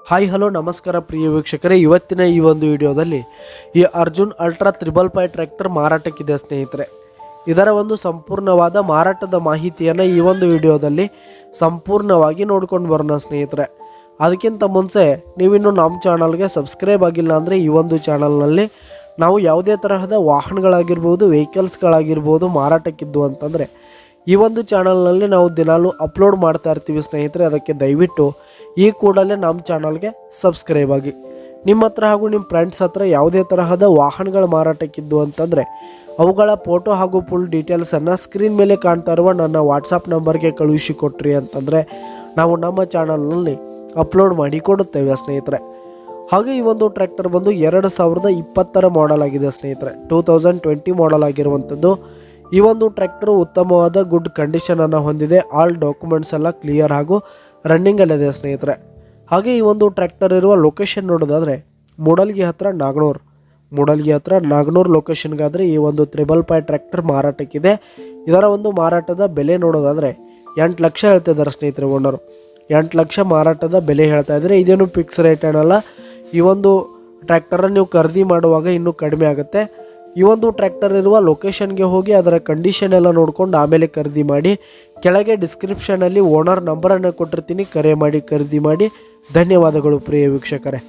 Hi hello ನಮಸ್ಕಾರ ಪ್ರಿಯ ವೀಕ್ಷಕರೇ, ಇವತ್ತಿನ ಈ ಒಂದು ವಿಡಿಯೋದಲ್ಲಿ ಈ ಅರ್ಜುನ್ ಅಲ್ಟ್ರಾ 555 ಟ್ರ್ಯಾಕ್ಟರ್ ಮಾರಾಟಕ್ಕಿದೆ ಸ್ನೇಹಿತರೆ. ಇದರ ಒಂದು ಸಂಪೂರ್ಣವಾದ ಮಾರಾಟದ ಮಾಹಿತಿಯನ್ನು ಈ ಒಂದು ವಿಡಿಯೋದಲ್ಲಿ ಸಂಪೂರ್ಣವಾಗಿ ನೋಡ್ಕೊಂಡು ಬರೋಣ ಸ್ನೇಹಿತರೆ. ಅದಕ್ಕಿಂತ ಮುಂಚೆ ನೀವಿನ್ನು ನಮ್ಮ ಚಾನಲ್ಗೆ ಸಬ್ಸ್ಕ್ರೈಬ್ ಆಗಿಲ್ಲ ಅಂದರೆ ಈ ಒಂದು ಚಾನಲ್ನಲ್ಲಿ ನಾವು ಯಾವುದೇ ತರಹದ ವಾಹನಗಳಾಗಿರ್ಬೋದು, ವೆಹಿಕಲ್ಸ್ಗಳಾಗಿರ್ಬೋದು ಮಾರಾಟಕ್ಕಿದ್ದು ಅಂತಂದರೆ ಈ ಒಂದು ಚಾನಲ್ನಲ್ಲಿ ನಾವು ದಿನಾಲೂ ಅಪ್ಲೋಡ್ ಮಾಡ್ತಾ ಇರ್ತೀವಿ ಸ್ನೇಹಿತರೆ. ಅದಕ್ಕೆ ದಯವಿಟ್ಟು ಈ ಕೂಡಲೇ ನಮ್ಮ ಚಾನಲ್ಗೆ ಸಬ್ಸ್ಕ್ರೈಬ್ ಆಗಿ. ನಿಮ್ಮ ಹತ್ರ ಹಾಗೂ ನಿಮ್ಮ ಫ್ರೆಂಡ್ಸ್ ಹತ್ರ ಯಾವುದೇ ತರಹದ ವಾಹನಗಳ ಮಾರಾಟಕ್ಕಿದ್ದು ಅಂತಂದರೆ ಅವುಗಳ ಫೋಟೋ ಹಾಗೂ ಫುಲ್ ಡೀಟೇಲ್ಸನ್ನು ಸ್ಕ್ರೀನ್ ಮೇಲೆ ಕಾಣ್ತಾ ಇರುವ ನನ್ನ ವಾಟ್ಸಪ್ ನಂಬರ್ಗೆ ಕಳುಹಿಸಿಕೊಟ್ರಿ ಅಂತಂದರೆ ನಾವು ನಮ್ಮ ಚಾನಲ್ನಲ್ಲಿ ಅಪ್ಲೋಡ್ ಮಾಡಿ ಕೊಡುತ್ತೇವೆ ಸ್ನೇಹಿತರೆ. ಹಾಗೆ ಈ ಒಂದು ಟ್ರ್ಯಾಕ್ಟರ್ ಬಂದು 2020 ಮಾಡೆಲ್ ಆಗಿದೆ ಸ್ನೇಹಿತರೆ. 2020 ಮಾಡೆಲ್ ಆಗಿರುವಂಥದ್ದು. ಈ ಒಂದು ಟ್ರ್ಯಾಕ್ಟರ್ ಉತ್ತಮವಾದ ಗುಡ್ ಕಂಡೀಷನನ್ನು ಹೊಂದಿದೆ. ಆಲ್ ಡಾಕ್ಯುಮೆಂಟ್ಸ್ ಎಲ್ಲ ಕ್ಲಿಯರ್ ಹಾಗೂ ರನ್ನಿಂಗಲ್ಲಿದೆ ಸ್ನೇಹಿತರೆ. ಹಾಗೆ ಈ ಒಂದು ಟ್ರ್ಯಾಕ್ಟರ್ ಇರುವ ಲೊಕೇಶನ್ ನೋಡೋದಾದರೆ ಮೂಡಲ್ಗಿ ಹತ್ರ ನಾಗನೂರು ಲೊಕೇಶನ್ಗಾದರೆ ಈ ಒಂದು 555 ಟ್ರ್ಯಾಕ್ಟರ್ ಮಾರಾಟಕ್ಕಿದೆ. ಇದರ ಒಂದು ಮಾರಾಟದ ಬೆಲೆ ನೋಡೋದಾದರೆ 8 ಲಕ್ಷ ಹೇಳ್ತಿದ್ದಾರೆ ಸ್ನೇಹಿತರೆ. ಓನರು 8 ಲಕ್ಷ ಮಾರಾಟದ ಬೆಲೆ ಹೇಳ್ತಾ ಇದ್ದಾರೆ. ಇದೇನು ಫಿಕ್ಸ್ ರೇಟ್ ಏನಲ್ಲ. ಈ ಒಂದು ಟ್ರ್ಯಾಕ್ಟರನ್ನು ನೀವು ಖರೀದಿ ಮಾಡುವಾಗ ಇನ್ನೂ ಕಡಿಮೆ ಆಗುತ್ತೆ. ಈ ಒಂದು ಟ್ರ್ಯಾಕ್ಟರ್ ಇರುವ ಲೊಕೇಶನ್ಗೆ ಹೋಗಿ ಅದರ ಕಂಡೀಷನ್ ಎಲ್ಲ ನೋಡ್ಕೊಂಡು ಆಮೇಲೆ ಖರೀದಿ ಮಾಡಿ. ಕೆಳಗೆ ಡಿಸ್ಕ್ರಿಪ್ಷನಲ್ಲಿ ಓನರ್ ನಂಬರನ್ನು ಕೊಟ್ಟಿರ್ತೀನಿ, ಕರೆ ಮಾಡಿ ಖರೀದಿ ಮಾಡಿ. ಧನ್ಯವಾದಗಳು ಪ್ರಿಯ ವೀಕ್ಷಕರೇ.